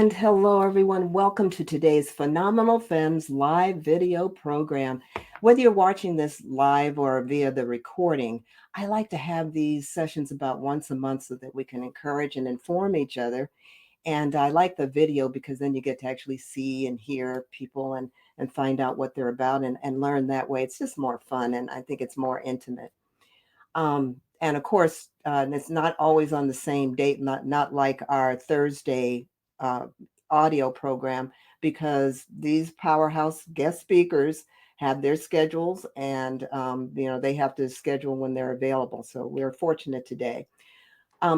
And hello, everyone. Welcome to today's Phenomenal Femmes live video program. Whether you're watching this live or via the recording, I like to have these sessions about once a month so that we can encourage and inform each other. And I like the video because then you get to actually see and hear people and find out what they're about and learn that way. It's just more fun, and I think it's more intimate. And of course, it's not always on the same date, not like our Thursday uh, audio program, because these powerhouse guest speakers have their schedules, and they have to schedule when they're available. So we're fortunate today.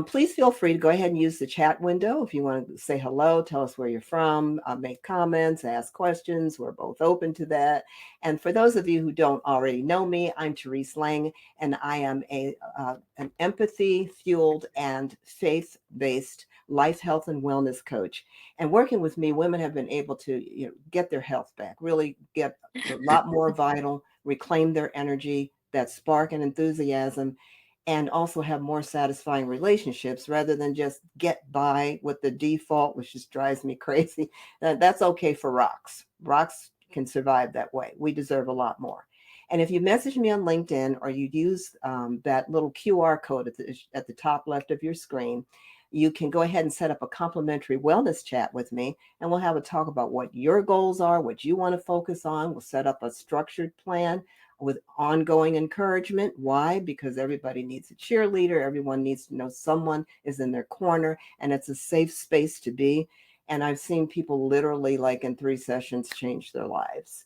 Please feel free to go ahead and use the chat window if you want to say hello, tell us where you're from, make comments, ask questions. We're both open to that. And for those of you who don't already know me, I'm Terise Lang, and I am an empathy fueled and faith based life, health, and wellness coach. And working with me, women have been able to get their health back, really get a lot more vital, reclaim their energy, that spark and enthusiasm, and also have more satisfying relationships rather than just get by with the default, which just drives me crazy. That's okay for rocks. Rocks can survive that way. We deserve a lot more. And if you message me on LinkedIn or you use that little QR code at the top left of your screen, you can go ahead and set up a complimentary wellness chat with me, and we'll have a talk about what your goals are, what you want to focus on. We'll set up a structured plan with ongoing encouragement. Why? Because everybody needs a cheerleader. Everyone needs to know someone is in their corner, and it's a safe space to be. And I've seen people literally, like in 3 sessions, change their lives.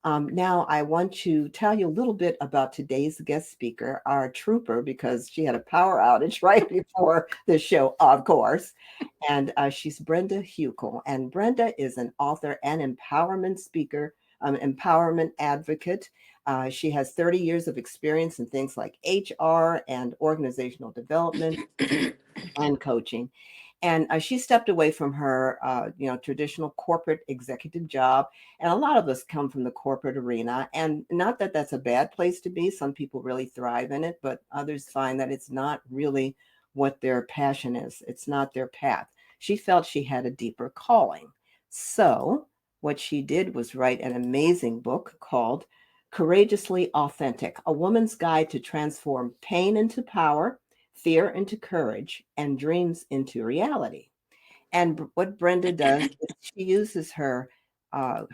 Now, I want to tell you a little bit about today's guest speaker, our trooper, because she had a power outage right before the show, of course. And she's Brenda Huckel. And Brenda is an author and empowerment speaker, empowerment advocate. She has 30 years of experience in things like HR and organizational development and coaching. And she stepped away from her, traditional corporate executive job. And a lot of us come from the corporate arena. And not that that's a bad place to be. Some people really thrive in it, but others find that it's not really what their passion is. It's not their path. She felt she had a deeper calling. So what she did was write an amazing book called Courageously Authentic, A Woman's Guide to Transform Pain into Power, Fear into Courage, and Dreams into Reality. And what Brenda does is she uses her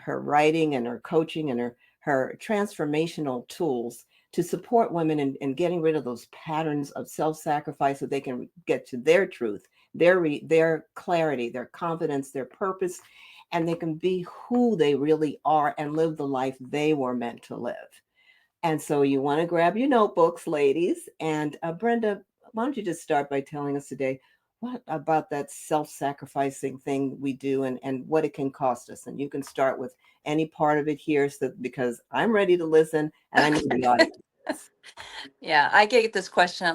writing and her coaching and her transformational tools to support women in getting rid of those patterns of self-sacrifice so they can get to their truth, their clarity, their confidence, their purpose, and they can be who they really are and live the life they were meant to live. And so you want to grab your notebooks, ladies. And Brenda, why don't you just start by telling us today what about that self-sacrificing thing we do and what it can cost us? And you can start with any part of it here because I'm ready to listen and I know the audience is. Yeah, I get this question a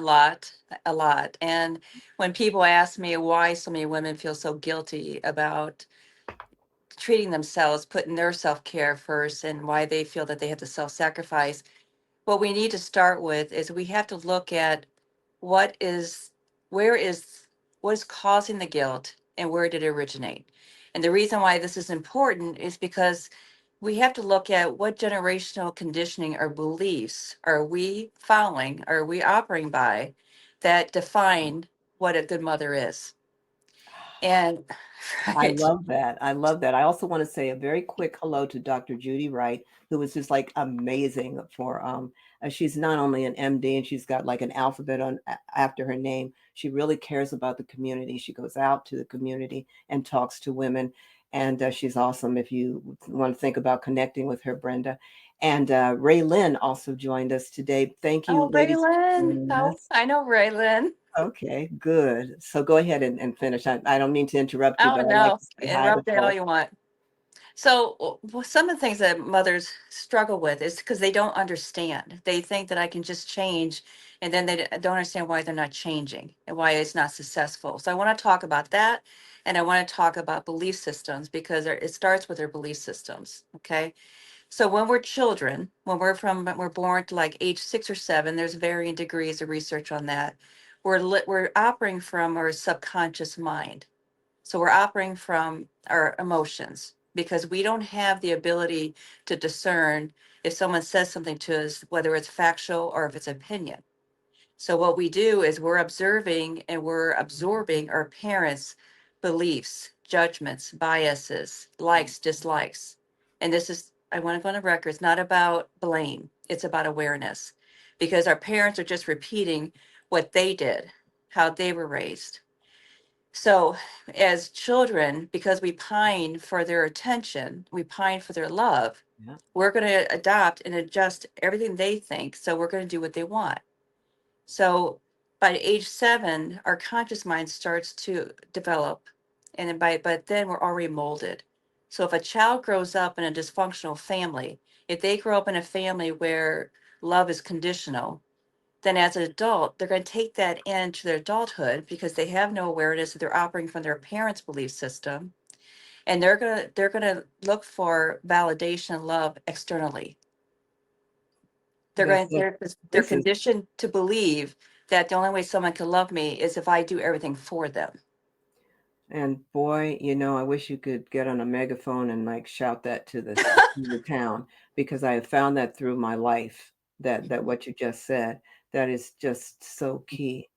lot. And when people ask me why so many women feel so guilty about treating themselves, putting their self care first, and why they feel that they have to self sacrifice, what we need to start with is we have to look at what is, where is, what is causing the guilt and where did it originate? And the reason why this is important is because we have to look at what generational conditioning or beliefs are we following, are we operating by that define what a good mother is. And I right. love that. I love that. I also want to say a very quick hello to Dr. Judy Wright, who was just like amazing for she's not only an MD and she's got like an alphabet on after her name. She really cares about the community. She goes out to the community and talks to women, and she's awesome if you want to think about connecting with her, Brenda. And Ray Lynn also joined us today. Thank you, Oh, ladies, for Raylan. joining Oh, us. I know Raylan. Okay, good. So go ahead and finish. I don't mean to interrupt you, Oh, but I like no. to say hi to Interrupt it all folks. you want. So, some of the things that mothers struggle with is because they don't understand. They think that I can just change, and then they don't understand why they're not changing and why it's not successful. So, I want to talk about that. And I want to talk about belief systems because it starts with their belief systems. Okay. So, when we're children, when we're born to like age 6 or 7, there's varying degrees of research on that. We're operating from our subconscious mind. So we're operating from our emotions because we don't have the ability to discern if someone says something to us, whether it's factual or if it's opinion. So what we do is we're observing and we're absorbing our parents' beliefs, judgments, biases, likes, dislikes. And this is, I want to go on the record, it's not about blame, it's about awareness. Because our parents are just repeating what they did, how they were raised. So as children, because we pine for their attention, we pine for their love, Yeah. we're going to adopt and adjust everything they think. So we're going to do what they want. So by age 7, our conscious mind starts to develop, and but then we're already molded. So if a child grows up in a dysfunctional family, if they grow up in a family where love is conditional, then as an adult, they're going to take that into their adulthood because they have no awareness that they're operating from their parents' belief system, and they're going to look for validation and love externally. they're This, going they're they're this is, conditioned to believe that the only way someone can love me is if I do everything for them. and boy, I wish you could get on a megaphone and like shout that to the town, because I have found that through my life, that what you just said, that is just so key.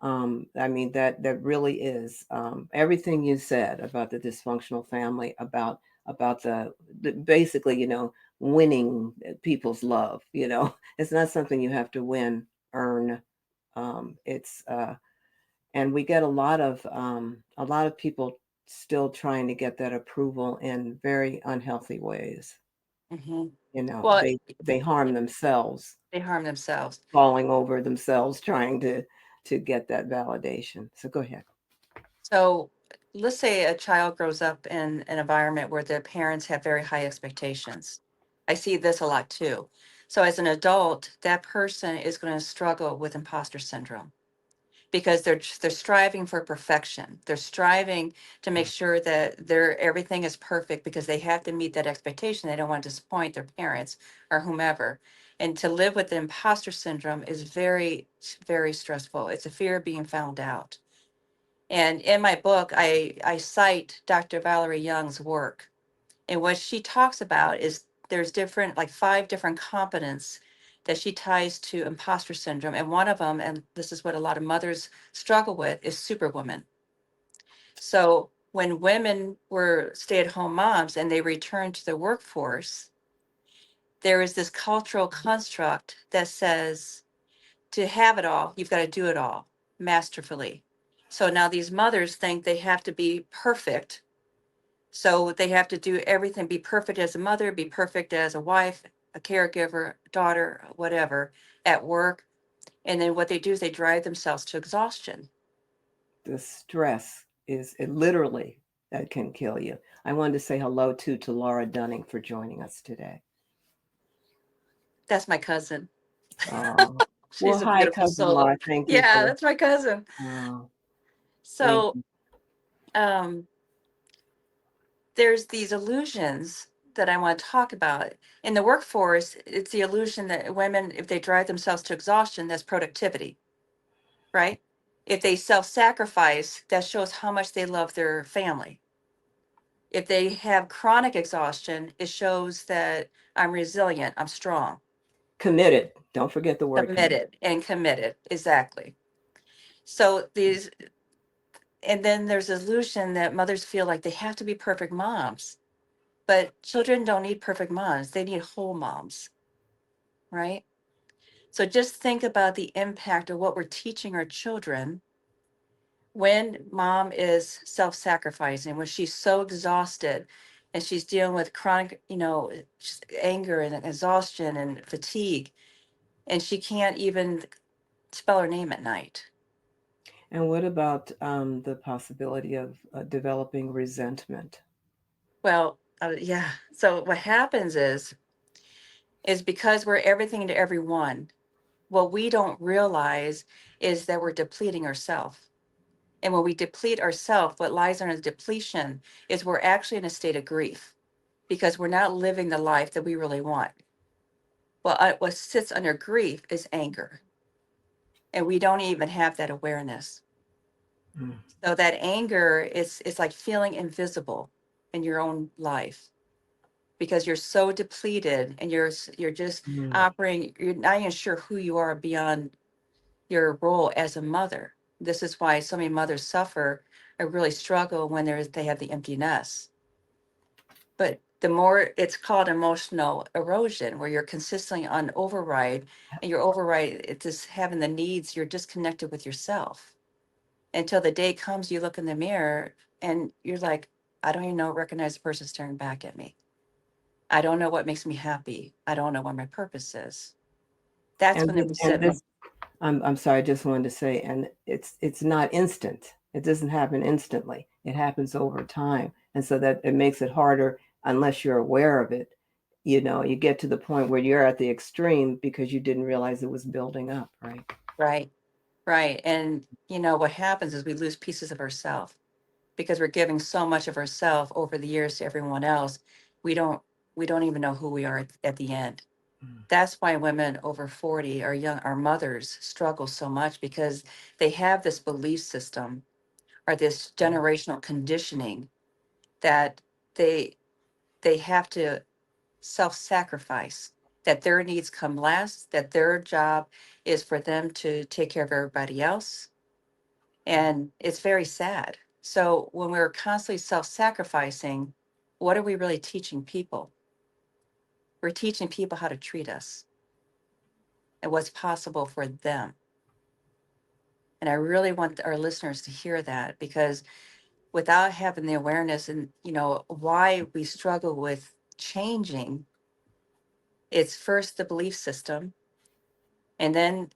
I mean, that really is, everything you said about the dysfunctional family, about the basically, winning people's love. It's not something you have to win, earn. It's And we get a lot of people still trying to get that approval in very unhealthy ways. Hmm. You know, Well, they harm themselves, they harm themselves. falling over themselves trying to get that validation. So go ahead. So let's say a child grows up in an environment where their parents have very high expectations. I see this a lot too. So as an adult, that person is going to struggle with imposter syndrome because they're striving for perfection. They're striving to make sure that everything is perfect because they have to meet that expectation. They don't want to disappoint their parents or whomever. And to live with the imposter syndrome is very, very stressful. It's a fear of being found out. And in my book, I cite Dr. Valerie Young's work. And what she talks about is there's different, like 5 different competence that she ties to imposter syndrome. And one of them, and this is what a lot of mothers struggle with, is superwoman. So when women were stay-at-home moms and they returned to the workforce, there is this cultural construct that says to have it all, you've got to do it all masterfully. So now these mothers think they have to be perfect. So they have to do everything, be perfect as a mother, be perfect as a wife, a caregiver, daughter, whatever, at work. And then what they do is they drive themselves to exhaustion. The stress is it literally that can kill you. I wanted to say hello to Laura Dunning for joining us today. That's my cousin. Oh, well, She's a hi, beautiful cousin soul. Laura. Thank you Yeah, for. that's my cousin. Oh, thank So you. um, there's these illusions that I want to talk about. In the workforce, it's the illusion that women, if they drive themselves to exhaustion, that's productivity, right? If they self sacrifice, that shows how much they love their family. If they have chronic exhaustion, it shows that I'm resilient, I'm strong, Committed. Don't forget the word committed. committed, and committed. Exactly. So these, and then there's this illusion that mothers feel like they have to be perfect moms, but children don't need perfect moms, they need whole moms, right? So just think about the impact of what we're teaching our children when mom is self-sacrificing, when she's so exhausted and she's dealing with chronic, just anger and exhaustion and fatigue, and she can't even spell her name at night. And what about the possibility of developing resentment? Well, yeah. So what happens is because we're everything to everyone, what we don't realize is that we're depleting ourselves. And when we deplete ourselves, what lies under the depletion is we're actually in a state of grief because we're not living the life that we really want. Well, what sits under grief is anger, and we don't even have that awareness. Mm. So that anger is like feeling invisible in your own life because you're so depleted and you're just Mm. operating. You're not even sure who you are beyond your role as a mother. This is why so many mothers suffer or really struggle when they have the empty nest. But the more it's called emotional erosion, where you're consistently on override, and your override it's just having the needs, you're disconnected with yourself until the day comes you look in the mirror and you're like, I don't even know recognize the person staring back at me. I don't know what makes me happy. I don't know what my purpose is. That's And when the and resentment. this, I'm sorry, I just wanted to say, and it's not instant. It doesn't happen instantly. It happens over time, and so that it makes it harder unless you're aware of it. You know, you get to the point where you're at the extreme because you didn't realize it was building up, right? Right, right. And what happens is we lose pieces of ourselves because we're giving so much of ourselves over the years to everyone else. We don't we don't even know who we are at the end. Mm. That's why women over 40 or young, our mothers struggle so much because they have this belief system or this generational conditioning that they they have to self-sacrifice, that their needs come last, that their job is for them to take care of everybody else. And it's very sad. So when we're constantly self-sacrificing, what are we really teaching people? We're teaching people how to treat us and what's possible for them. And I really want our listeners to hear that because without having the awareness and why we struggle with changing, it's first the belief system, and then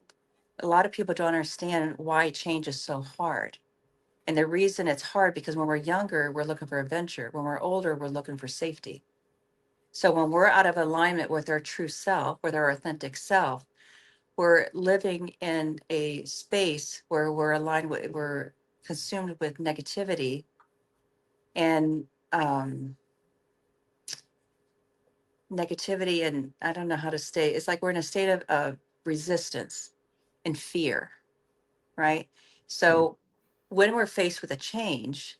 a lot of people don't understand why change is so hard. And the reason it's hard because when we're younger, we're looking for adventure. When we're older, we're looking for safety. So when we're out of alignment with our true self, with our authentic self, we're living in a space where we're consumed with negativity and and I don't know how to say, it's like we're in a state of resistance and fear, right? Mm. So when we're faced with a change,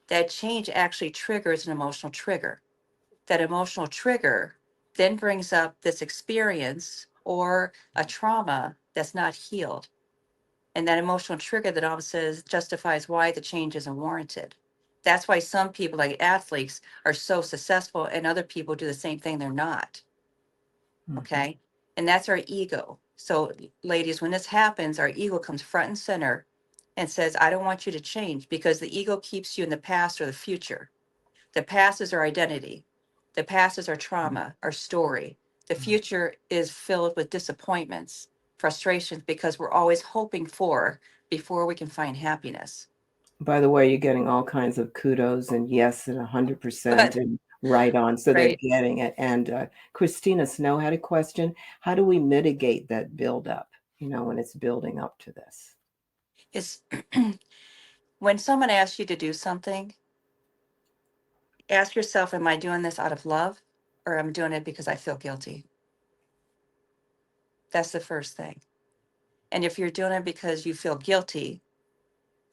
that change actually triggers an emotional trigger. That emotional trigger then brings up this experience or a trauma that's not healed. And that emotional trigger that always says justifies why the change isn't warranted. That's why some people, like athletes, are so successful and other people do the same thing they're not. Mhm. Okay. And that's our ego. So, ladies, when this happens, our ego comes front and center and says, I don't want you to change because the ego keeps you in the past or the future. The past is our identity. The past is our trauma, our story. The Mm. future is filled with disappointments, frustrations, because we're always hoping for before we can find happiness. By the way, you're getting all kinds of kudos and yes and 100% But, and right on. So they're right, getting it. And Christina Snow had a question. How do we mitigate that buildup, when it's building up to this? is when someone asks you to do something, ask yourself, am I doing this out of love or am I doing it because I feel guilty? That's the first thing. And if you're doing it because you feel guilty,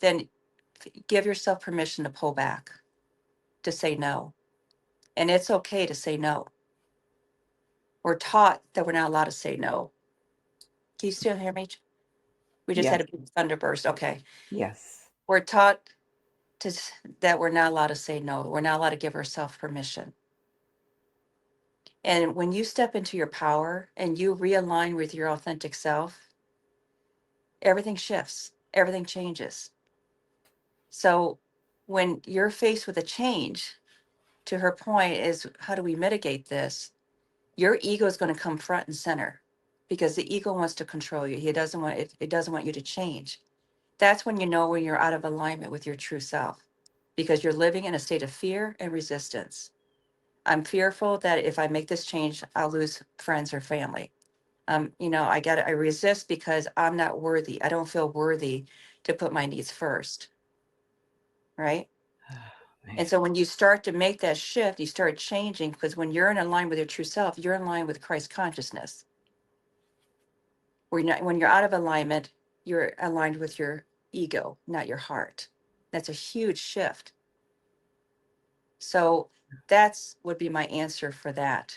then give yourself permission to pull back, to say no. And it's okay to say no. We're taught that we're not allowed to say no. Can you still hear me? We just had Yes, a big thunderburst. Okay. yes. We're taught that we're not allowed to say no. We're not allowed to give ourselves permission. And when you step into your power and you realign with your authentic self, everything shifts, everything changes. So when you're faced with a change, to her point is how do we mitigate this? Your ego is going to come front and center because the ego wants to control you. He doesn't want it, it doesn't want you to change. That's when you know when you're out of alignment with your true self because you're living in a state of fear and resistance. I'm fearful that if I make this change, I'll lose friends or family. I resist because I'm not worthy. I don't feel worthy to put my needs first. Right. Man. And so when you start to make that shift, you start changing because when you're in line with your true self, you're in line with Christ consciousness. When you're out of alignment, you're aligned with your ego, not your heart. That's a huge shift. So that's would be my answer for that.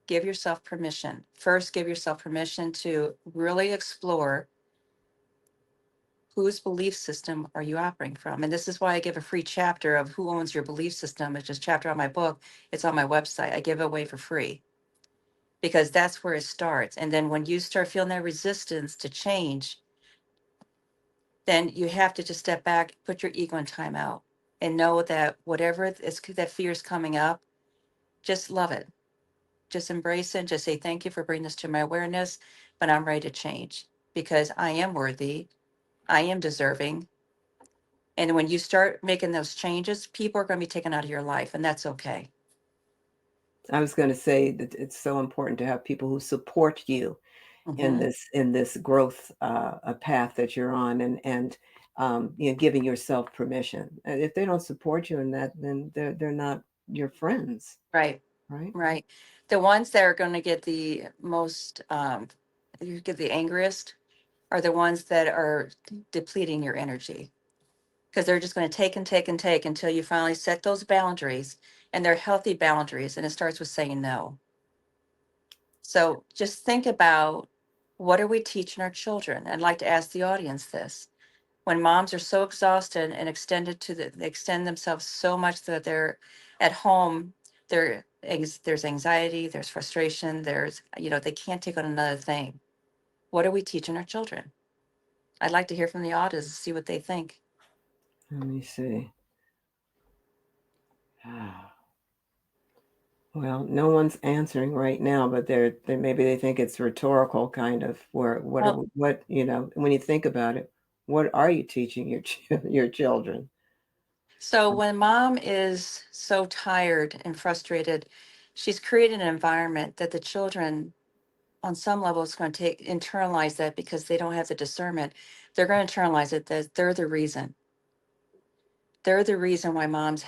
Give yourself permission. First, give yourself permission to really explore whose belief system are you operating from. And this is why I give a free chapter of who owns your belief system. It's just a chapter on my book. It's on my website. I give it away for free because that's where it starts. And then when you start feeling that resistance to change, then you have to just step back, put your ego in timeout, and know that whatever is that fear is coming up, just love it. Just embrace it. Just say, thank you for bringing this to my awareness, but I'm ready to change because I am worthy. I am deserving. And when you start making those changes, people are going to be taken out of your life, and that's okay. I was going to say that it's so important to have people who support you Hmm. in this growth a path that you're on, and you know, giving yourself permission. And if they don't support you in that, then they're not your friends, Right, right? right. The ones that are going to get the most, you get the angriest, are the ones that are depleting your energy because they're just going to take and take and take until you finally set those boundaries, and they're healthy boundaries. And it starts with saying no. So just think about, what are we teaching our children? I'd like to ask the audience this. When moms are so exhausted and extended to they extend themselves so much that they're at home, there's anxiety, there's frustration, there's, they can't take on another thing. What are we teaching our children? I'd like to hear from the audience, see what they think. Let me see. Well, no one's answering right now, but they maybe they think it's rhetorical, kind of. Where Well, what you know, when you think about it, what are you teaching your your children? so when mom is so tired and frustrated, she's created an environment that the children, on some level, is going to take internalize that because they don't have the discernment. They're going to internalize it that they're the reason why mom's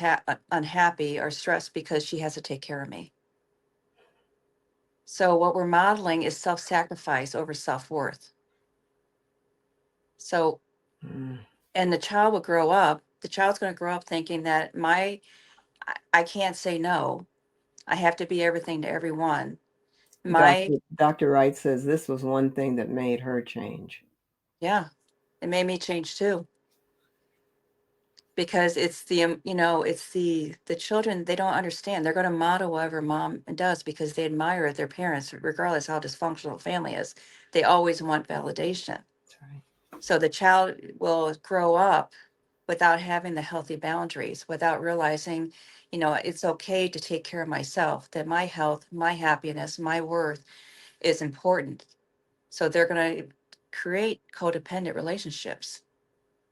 unhappy or stressed because she has to take care of me. So what we're modeling is self-sacrifice over self-worth. So, Mm. and the child's going to grow up thinking that I can't say no. I have to be everything to everyone. My, Dr. Wright says this was one thing that made her change. yeah, it made me change too. Because it's it's the children, they don't understand. They're going to model whatever mom does because they admire their parents, regardless how dysfunctional the family is. They always want validation. That's right. So the child will grow up without having the healthy boundaries, without realizing, it's okay to take care of myself, that my health, my happiness, my worth is important. So they're going to create codependent relationships.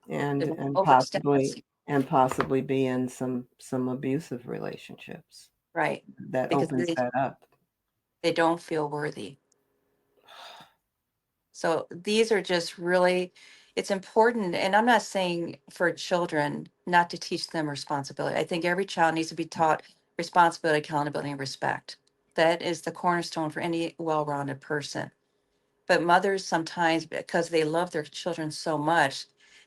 They and will and overextend possibly us. and possibly be in some abusive relationships. Right. That Because opens they, that up. they don't feel worthy. So these are just really, it's important. And I'm not saying for children not to teach them responsibility. I think every child needs to be taught responsibility, accountability, and respect. That is the cornerstone for any well rounded person. But mothers sometimes, because they love their children so much,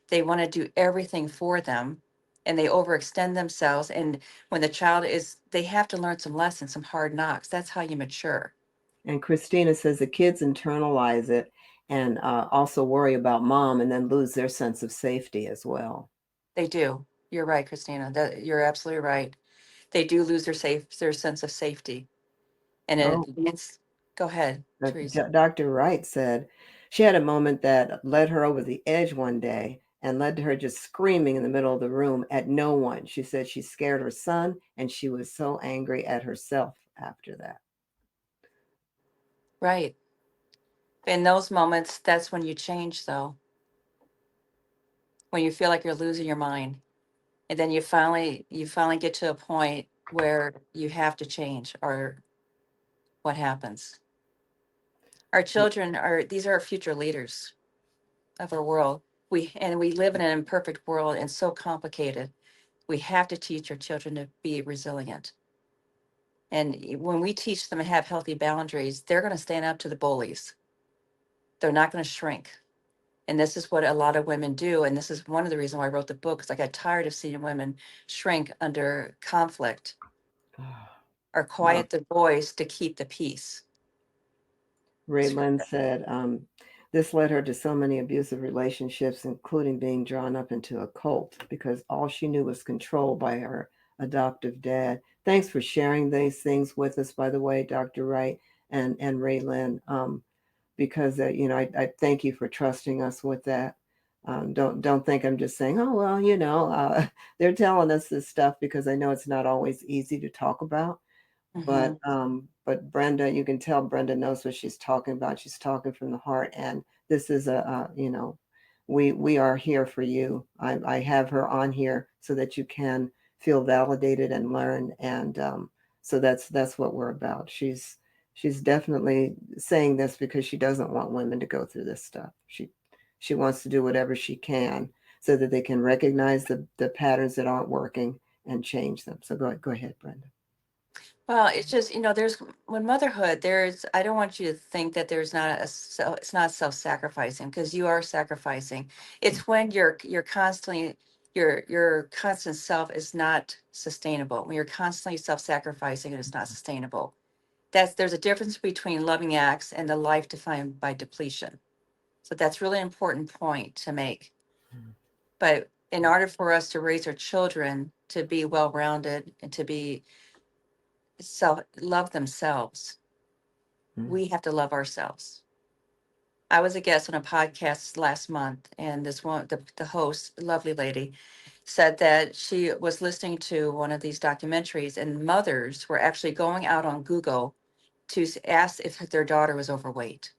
they want to do everything for them and they overextend themselves. And when the child is, they have to learn some lessons, some hard knocks. That's how you mature. And Christina says the kids internalize it and also worry about mom and then lose their sense of safety as well. They do. You're right, Christina. That you're absolutely right. They do lose their sense of safety. And Oh, it's go ahead, Terise. Dr. Wright said she had a moment that led her over the edge one day and led to her just screaming in the middle of the room at no one. She said she scared her son and she was so angry at herself after that. Right. In those moments, that's when you change though. When you feel like you're losing your mind. And then you finally get to a point where you have to change, or what happens. Our children are these are our future leaders of our world. We live in an imperfect world and so complicated. We have to teach our children to be resilient. And when we teach them to have healthy boundaries, they're going to stand up to the bullies. They're not going to shrink. And this is what a lot of women do. And this is one of the reasons why I wrote the book, because I got tired of seeing women shrink under conflict or Well, quiet their voice to keep the peace. Raylan said, this led her to so many abusive relationships, including being drawn up into a cult because all she knew was control by her adoptive dad. Thanks for sharing these things with us, by the way, Dr. Wright and Raylan, because I thank you for trusting us with that. Don't think I'm just saying, oh well, they're telling us this stuff because I know it's not always easy to talk about. Hmm. But Brenda, you can tell Brenda knows what she's talking about. She's talking from the heart, and this is we are here for you. I have her on here so that you can feel validated and learn, and so that's what we're about. She's definitely saying this because she doesn't want women to go through this stuff. She wants to do whatever she can so that they can recognize the patterns that aren't working and change them. So go ahead, Brenda. Well, it's just, there's when motherhood, I don't want you to think that there's not it's not self-sacrificing, because you are sacrificing. It's when you're constantly, your constant self is not sustainable. When you're constantly self-sacrificing, and it's not sustainable. There's a difference between loving acts and the life defined by depletion. So that's really an important point to make. But in order for us to raise our children to be well-rounded and to be love themselves, Mm. we have to love ourselves. I was a guest on a podcast last month, and the host, lovely lady, said that she was listening to one of these documentaries, and mothers were actually going out on Google to ask if their daughter was overweight.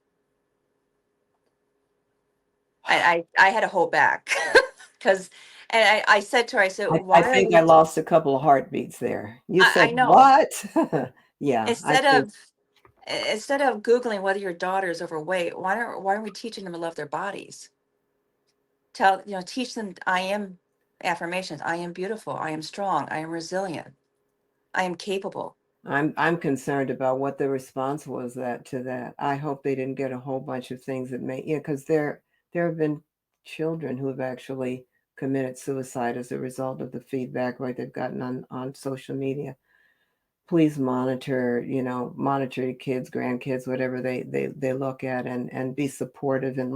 I had to hold back because, and I said to her, I said, I why are think I we? lost a couple of heartbeats there. You I said know. what? Yeah, I Instead think of instead of Googling whether your daughter is overweight, why aren't we teaching them to love their bodies? Teach them, I am affirmations. I am beautiful. I am strong. I am resilient. I am capable. I'm concerned about what the response was that to that. I hope they didn't get a whole bunch of things that may, because there have been children who have actually committed suicide as a result of the feedback like they've gotten on social media. Please monitor your kids, grandkids, whatever they look at, and be supportive, and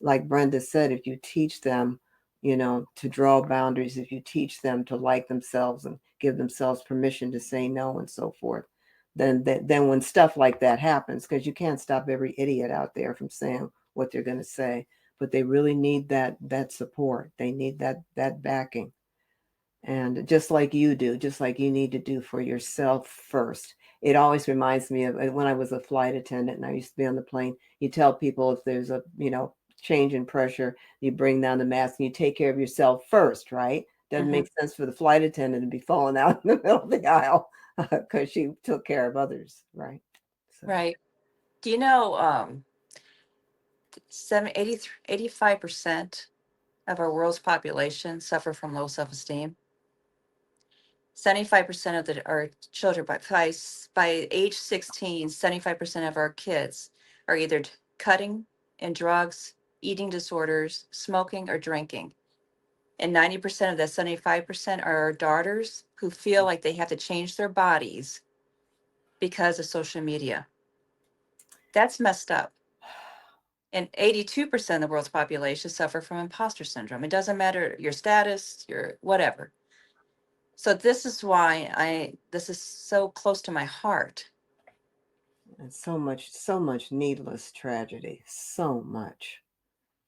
like Brenda said, if you teach them to draw boundaries, if you teach them to like themselves and give themselves permission to say no and so forth, then when stuff like that happens, because you can't stop every idiot out there from saying what they're going to say, but they really need that support. They need that backing, and just like you do, just like you need to do for yourself first. It always reminds me of when I was a flight attendant and I used to be on the plane. You tell people if there's a change in pressure, you bring down the mask and you take care of yourself first, right? Doesn't Hmm. make sense for the flight attendant to be falling out in the middle of the aisle because she took care of others, right? So Right. Do you know 85% of our world's population suffer from low self-esteem? 75% of our children by age 16, 75% of our kids are either cutting in drugs, eating disorders, smoking, or drinking. And 90% of that 75% are our daughters who feel like they have to change their bodies because of social media. That's messed up. And 82% of the world's population suffer from imposter syndrome. It doesn't matter your status, your whatever. So this is why this is so close to my heart. and so much needless tragedy, so much.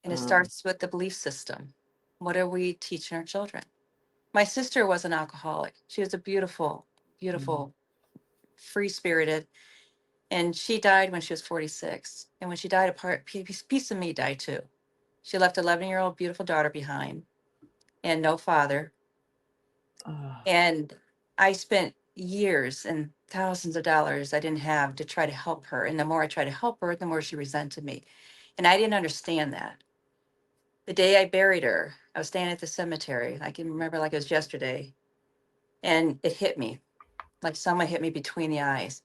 And it um, starts with the belief system. What are we teaching our children? My sister was an alcoholic. She was a beautiful, mm, beautiful, free spirited. And she died when she was 46. And when she died, piece of me died too. She left an 11-year-old beautiful daughter behind and no father. uh, And I spent years and thousands of dollars I didn't have to try to help her. And the more I tried to help her, the more she resented me. And I didn't understand that. The day I buried her, I was standing at the cemetery. I can remember like it was yesterday. And it hit me like someone hit me between the eyes.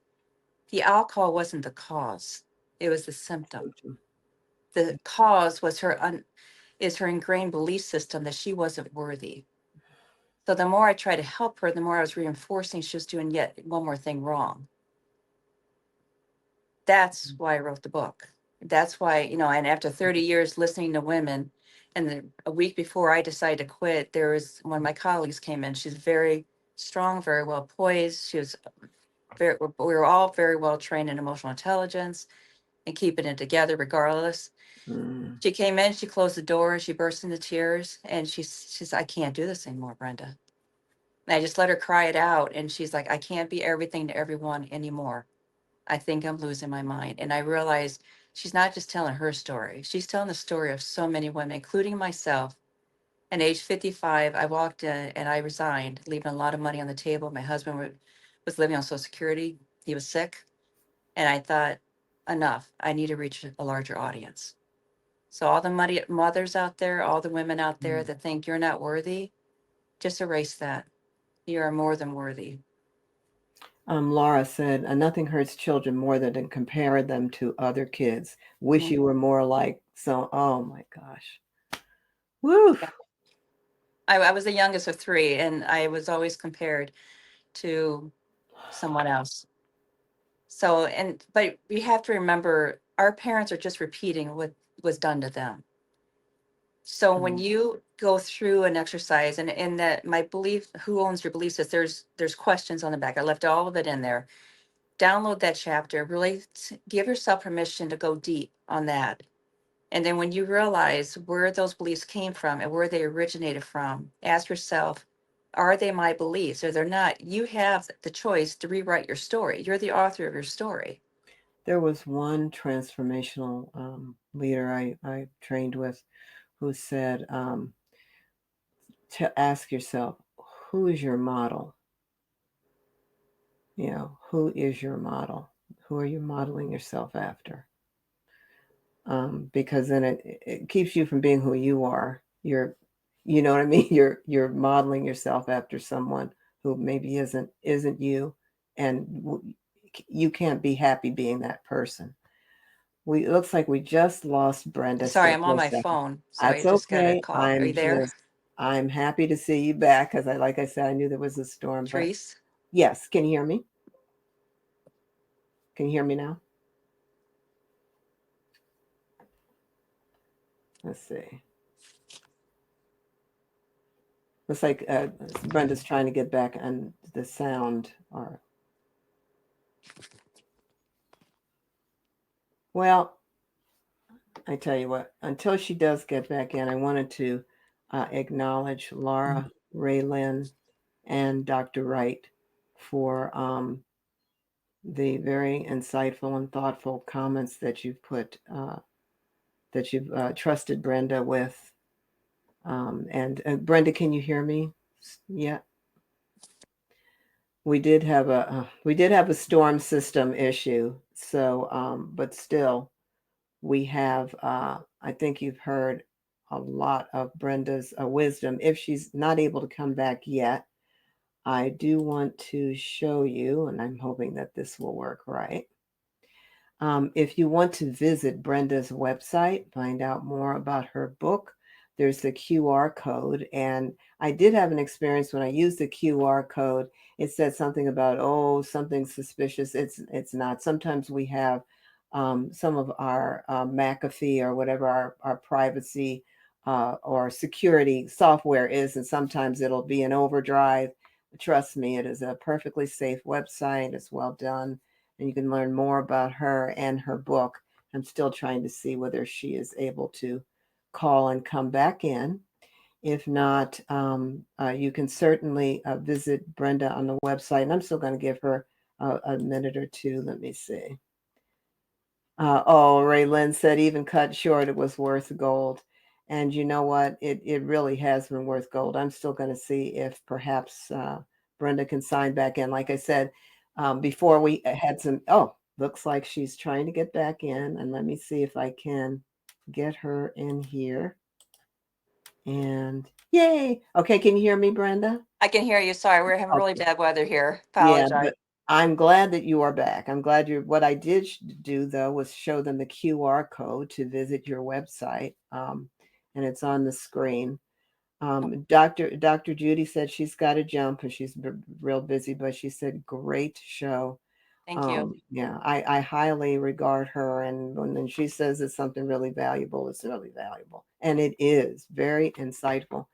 The alcohol wasn't the cause, it was the symptom. the cause was is her ingrained belief system that she wasn't worthy. So the more I tried to help her, the more I was reinforcing she was doing yet one more thing wrong. That's why I wrote the book. That's why, and after 30 years listening to women, and a week before I decided to quit, there was one of my colleagues came in. She's very strong, very well poised. She was we were all very well trained in emotional intelligence and keeping it together regardless. Mm. She came in, she closed the door, she burst into tears, and she's I can't do this anymore, Brenda. And I just let her cry it out, and she's like, I can't be everything to everyone anymore. I think I'm losing my mind. And I realized she's not just telling her story. She's telling the story of so many women, including myself. And age 55, I walked in and I resigned, leaving a lot of money on the table. My husband was living on Social Security. He was sick. And I thought, enough. I need to reach a larger audience. So all the mothers out there, all the women out there Mm. that think you're not worthy, just erase that. You are more than worthy. Laura said, nothing hurts children more than to compare them to other kids. Wish Mm. you were more like so. Oh my gosh. Woo. Yeah. I was the youngest of three, and I was always compared to someone else. So, but we have to remember our parents are just repeating what was done to them. So when Mm. you go through an exercise, and in that my belief, who owns your beliefs, is there's questions on the back. I left all of it in there. Download that chapter. Really give yourself permission to go deep on that. And then when you realize where those beliefs came from and where they originated from, ask yourself, are they my beliefs? Or they're not? You have the choice to rewrite your story. You're the author of your story. There was one transformational leader I trained with who said to ask yourself, who is your model? Who is your model? Who are you modeling yourself after? Because then it keeps you from being who you are. You know what I mean? You're modeling yourself after someone who maybe isn't you, and you can't be happy being that person. It looks like we just lost Brenda. Sorry, Stay I'm for on a my second. phone. So I That's just got a okay. call. Are you there, I'm happy to see you back because like I said, I knew there was a storm. But Therese? yes, can you hear me? Can you hear me now? Let's see. Looks like Brenda's trying to get back on the sound. Or well, I tell you what. Until she does get back in, I wanted to acknowledge Laura, Raylyn, and Dr. Wright for the very insightful and thoughtful comments that you've put, that you've trusted Brenda with. And Brenda, can you hear me? Yeah, we did have a storm system issue. So, but still, we have. I think you've heard a lot of Brenda's wisdom. If she's not able to come back yet, I do want to show you, and I'm hoping that this will work right. If you want to visit Brenda's website, find out more about her book, there's the QR code. And I did have an experience when I used the QR code. It said something about, oh, something suspicious. It's not. Sometimes we have some of our McAfee or whatever our privacy or security software is, and sometimes it'll be an overdrive. Trust me, it is a perfectly safe website. It's well done, and you can learn more about her and her book. I'm still trying to see whether she is able to call and come back in. If not, you can certainly visit Brenda on the website, and I'm still going to give her a minute or two. Let me see. Oh, Ray Lynn said, even cut short, it was worth gold. And you know what? It really has been worth gold. I'm still going to see if perhaps Brenda can sign back in. Like I said, before we had some, oh, looks like she's trying to get back in. And let me see if I can get her in here. And yay. Okay, can you hear me, Brenda? I can hear you. Sorry, we're having really Okay. bad weather here. Yeah, Apologize. I'm glad that you are back. I'm glad you're. What I did do though was show them the QR code to visit your website, and it's on the screen. Dr. Judy said she's got to jump and she's real busy, but she said great show. Thank you. Yeah, I highly regard her, and when she says it's something really valuable, it's really valuable, and it is very insightful,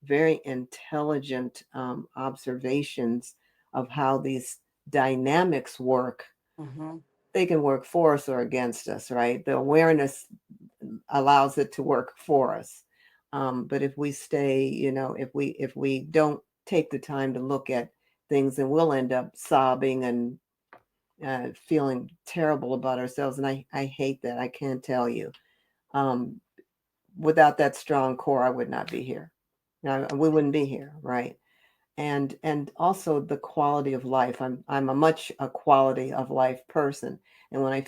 very intelligent observations of how these dynamics work. Hmm. They can work for us or against us, right? The awareness allows it to work for us. But if we stay, if we don't take the time to look at things, then we'll end up sobbing and feeling terrible about ourselves. And I hate that. I can't tell you. Um, Without that strong core, I would not be here. Now, we wouldn't be here, right? And also the quality of life. I'm a quality of life person, and when I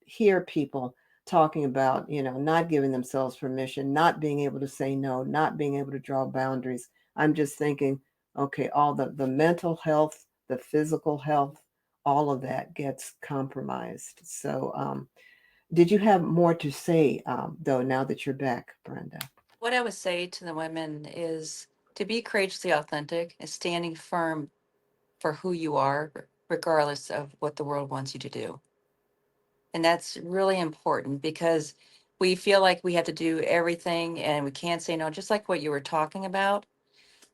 hear people talking about not giving themselves permission, not being able to say no, not being able to draw boundaries, I'm just thinking, okay, all the mental health, the physical health, all of that gets compromised. So did you have more to say though now that you're back, Brenda? What I would say to the women is to be courageously authentic and standing firm for who you are, regardless of what the world wants you to do. And that's really important because we feel like we have to do everything and we can't say no, just like what you were talking about.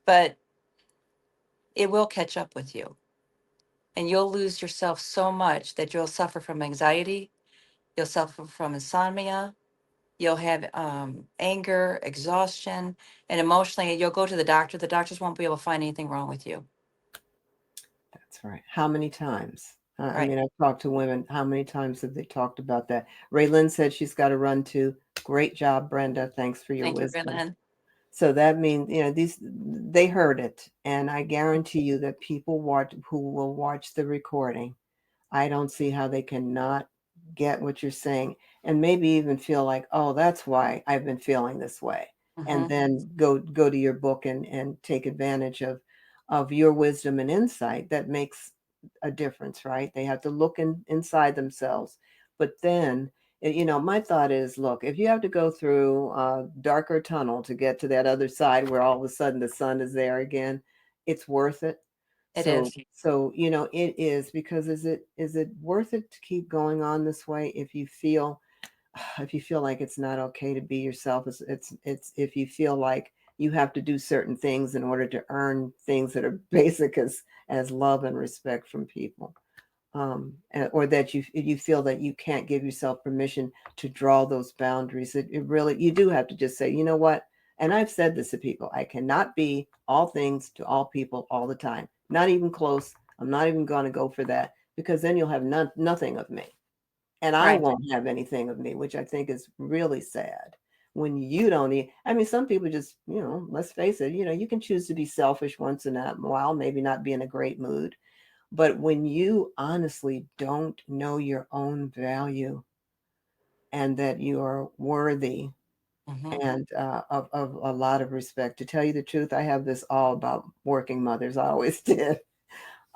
But it will catch up with you and you'll lose yourself so much that you'll suffer from anxiety, you'll suffer from insomnia, you'll have anger, exhaustion, and emotionally, you'll go to the doctor. The doctors won't be able to find anything wrong with you. That's right. How many times? I Right. mean, I've talked to women. How many times have they talked about that? Raylan said she's got to run too. Great job, Brenda. Thanks for your Thank you, wisdom. Raylan. So that means, they heard it. And I guarantee you that people who will watch the recording, I don't see how they cannot get what you're saying and maybe even feel like, oh, that's why I've been feeling this way. And Hmm. then go to your book and take advantage of your wisdom and insight that makes a difference, right? They have to look inside themselves. But then, my thought is, look, if you have to go through a darker tunnel to get to that other side where all of a sudden the sun is there again, it's worth it. It So is. so it is, because is it worth it to keep going on this way if you feel like it's not okay to be yourself? It's if you feel like you have to do certain things in order to earn things that are basic as love and respect from people, or that you feel that you can't give yourself permission to draw those boundaries. It really, you do have to just say, you know what? And I've said this to people: I cannot be all things to all people all the time. Not even close. I'm not even going to go for that, because then you'll have nothing of me, and I Right. won't have anything of me, which I think is really sad. When you don't eat, I mean, some people just, let's face it, you can choose to be selfish once in a while, maybe not be in a great mood, but when you honestly don't know your own value and that you are worthy, Hmm. and of a lot of respect, to tell you the truth, I have this all about working mothers. I always did,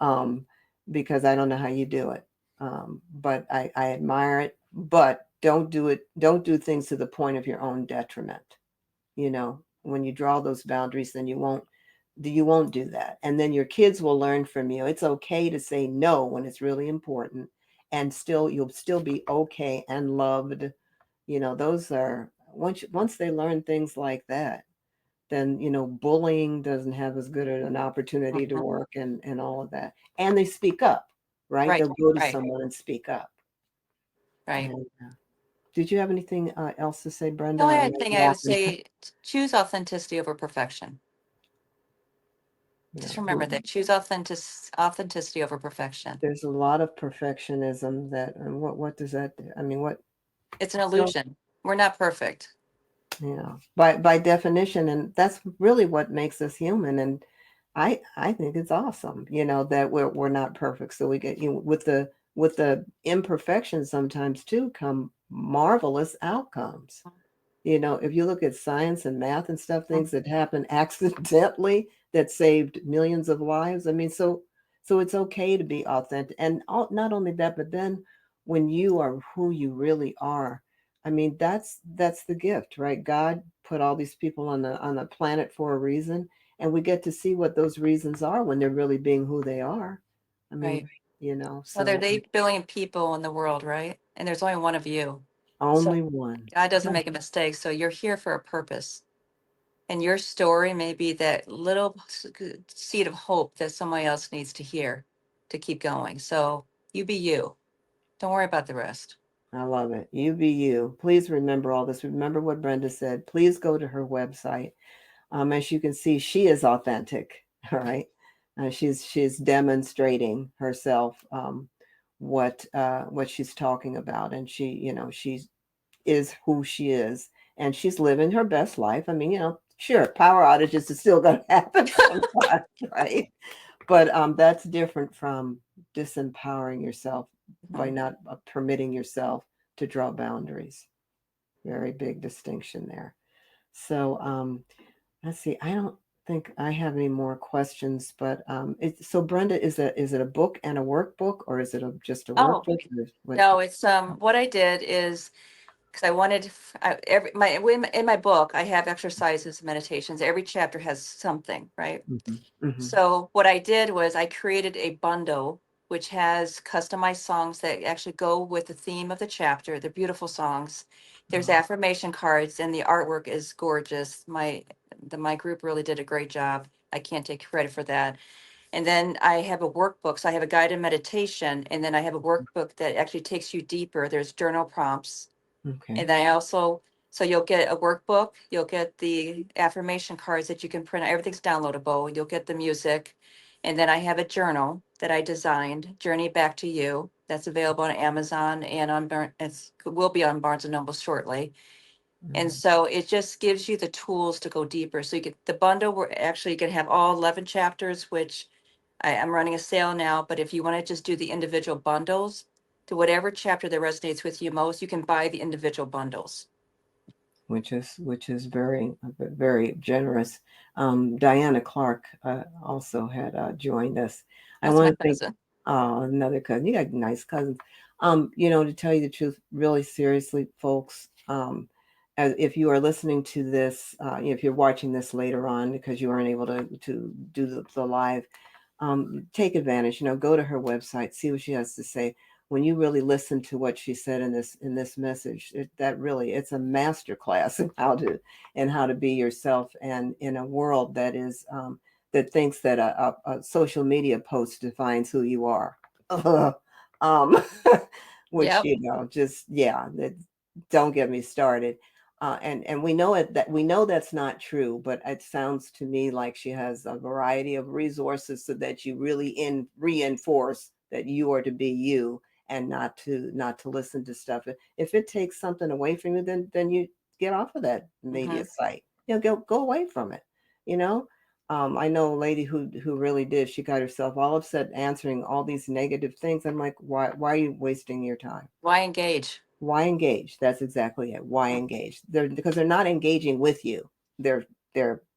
um, because I don't know how you do it. But I admire it. But don't do it. Don't do things to the point of your own detriment. When you draw those boundaries, then you won't do that, and then your kids will learn from you. It's okay to say no when it's really important, and still you'll still be okay and loved. Those are, once they learn things like that, then bullying doesn't have as good an opportunity to Hmm. work, and all of that, and they speak up, right? Right. They'll go to Right. someone and speak up. Right. And did you have anything else to say, The Brenda? only Or other am I thing I would yapping? say, choose authenticity over perfection. Yeah. Just remember that. Choose authenticity over perfection. There's a lot of perfectionism that, and what does that do? I mean, what? It's an So, illusion. We're not perfect. yeah, by definition, and that's really what makes us human. And I think it's awesome, that we're not perfect. So we get, with the imperfections sometimes too come marvelous outcomes. If you look at science and math and stuff, Mhm. things that happen accidentally that saved millions of lives. I mean, so So it's okay to be authentic. And not only that, but then when you are who you really are, I mean, that's the gift, right? God put all these people on the planet for a reason, and we get to see what those reasons are when they're really being who they are. I mean, Right. Well, there are so 8 billion people in the world, right? And there's only one of you. So only one. God doesn't Right. make a mistake. So you're here for a purpose. And your story may be that little seed of hope that somebody else needs to hear to keep going. So you be you. Don't worry about the rest. I love it. You be you. Please remember all this. Remember what Brenda said. Please go to her website. As you can see, she is authentic. All right, she's demonstrating herself, what she's talking about, and she is who she is, and she's living her best life. I mean, sure, power outages is still going to happen sometimes, right? But that's different from disempowering yourself by Mhm. not permitting yourself to draw boundaries. Very big distinction there. So let's see. I don't think I have any more questions, but so Brenda, is it a book and a workbook, or is it just a Oh, workbook? Or what? no, it's what I did is because I wanted in my book I have exercises, meditations. Every chapter has something, right? Hmm. Hmm. So what I did was I created a bundle which has customized songs that actually go with the theme of the chapter. They're beautiful songs. There's affirmation cards and the artwork is gorgeous. My group really did a great job. I can't take credit for that. And then I have a workbook. So I have a guided meditation and then I have a workbook that actually takes you deeper. There's journal prompts. Okay. And then I also, so you'll get a workbook, you'll get the affirmation cards that you can print. Everything's downloadable. You'll get the music. And then I have a journal that I designed, Journey Back to You. That's available on Amazon and it will be on Barnes and Noble shortly. And Mhm. so it just gives you the tools to go deeper. So you get the bundle where actually you can have all 11 chapters, which I'm running a sale now. But if you want to just do the individual bundles to whatever chapter that resonates with you most, you can buy the individual bundles. Which is very generous. Diana Clark also had joined us. I That's my want to thank cousin. another cousin. You got nice cousins. To tell you the truth, really seriously, folks, as if you are listening to this, if you're watching this later on because you weren't able to do the live, take advantage. Go to her website, see what she has to say. When you really listen to what she said in this message, that really it's a master class in how to be yourself, and in a world that thinks that a social media post defines who you are. um, which Yep. just don't get me started. And we know that's not true, but it sounds to me like she has a variety of resources so that you really reinforce that you are to be you, and not to listen to stuff. If it takes something away from you, then you get off of that media Hmm. site. Go away from it. You know. I know a lady who really did. She got herself all upset answering all these negative things. I'm like, why are you wasting your time? Why engage? Why engage? That's exactly it. Why engage? Because they're not engaging with you. They're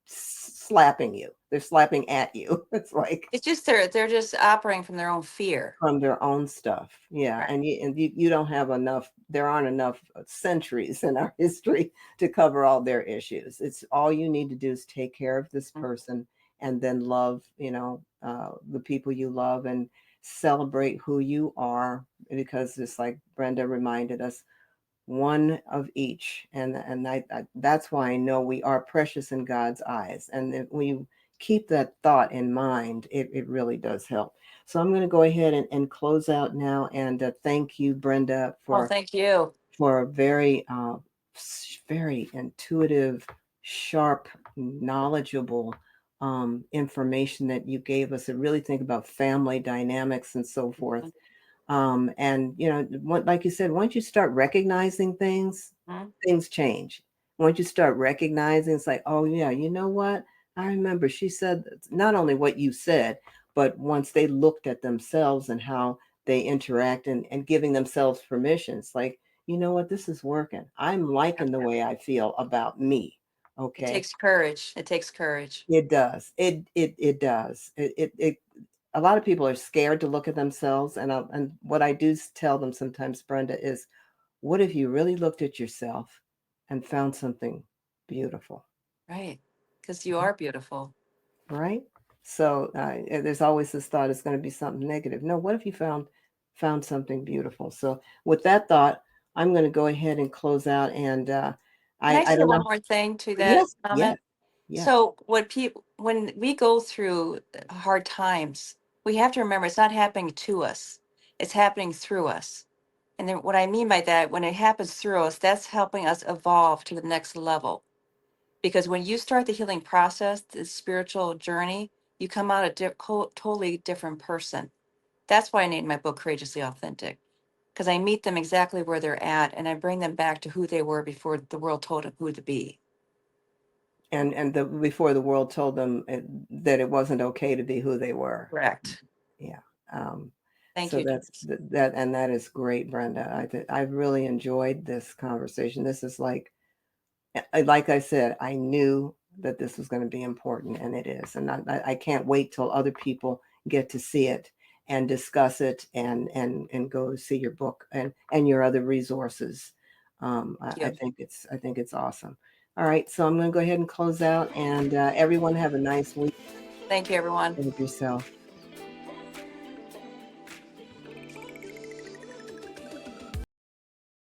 slapping you. They're slapping at you. It's like It's just they're just operating from their own fear. from their own stuff. Yeah, Right. and you don't have enough. There aren't enough centuries in our history to cover all their issues. It's all you need to do is take care of this Mhm. person, and then love, the people you love, and celebrate who you are, because it's like Brenda reminded us, one of each, and that's why I know we are precious in God's eyes, and if we keep that thought in mind, it really does help. So I'm going to go ahead and close out now, and thank you, Brenda, Oh, for thank you. a very intuitive, sharp, knowledgeable information that you gave us to really think about family dynamics and so forth. And like you said, once you start recognizing things, Mhm. things change. Once you start recognizing, it's like, oh yeah, you know what, I remember she said not only what you said, but once they looked at themselves and how they interact, and giving themselves permissions, like, you know what, this is working, I'm liking the way I feel about me. It Okay. takes courage. It takes courage. It does. It does. It a lot of people are scared to look at themselves. And what I do tell them sometimes, Brenda, is what if you really looked at yourself and found something beautiful? Right. Because you are beautiful. Right? So there's always this thought it's going to be something negative. No, what if you found something beautiful? So with that thought, I'm going to go ahead and close out. And Can I I say don't one know. more thing to that Yes, yes, comment? yes. So when we go through hard times, we have to remember it's not happening to us. It's happening through us. And then what I mean by that, when it happens through us, that's helping us evolve to the next level. Because when you start the healing process, the spiritual journey, you come out a totally different person. That's why I named my book Courageously Authentic, because I meet them exactly where they're at and I bring them back to who they were before the world told them who to be. And before the world told them that it wasn't okay to be who they were. Correct. Yeah. Um, Thank so you, that's Terise. that, and that is great, Brenda. I've really enjoyed this conversation. This is like I said, I knew that this was going to be important, and it is. And I can't wait till other people get to see it and discuss it and go see your book and your other resources. Thank I you. think it's awesome. All right, so I'm going to go ahead and close out, and everyone have a nice week Thank you, everyone. of yourself.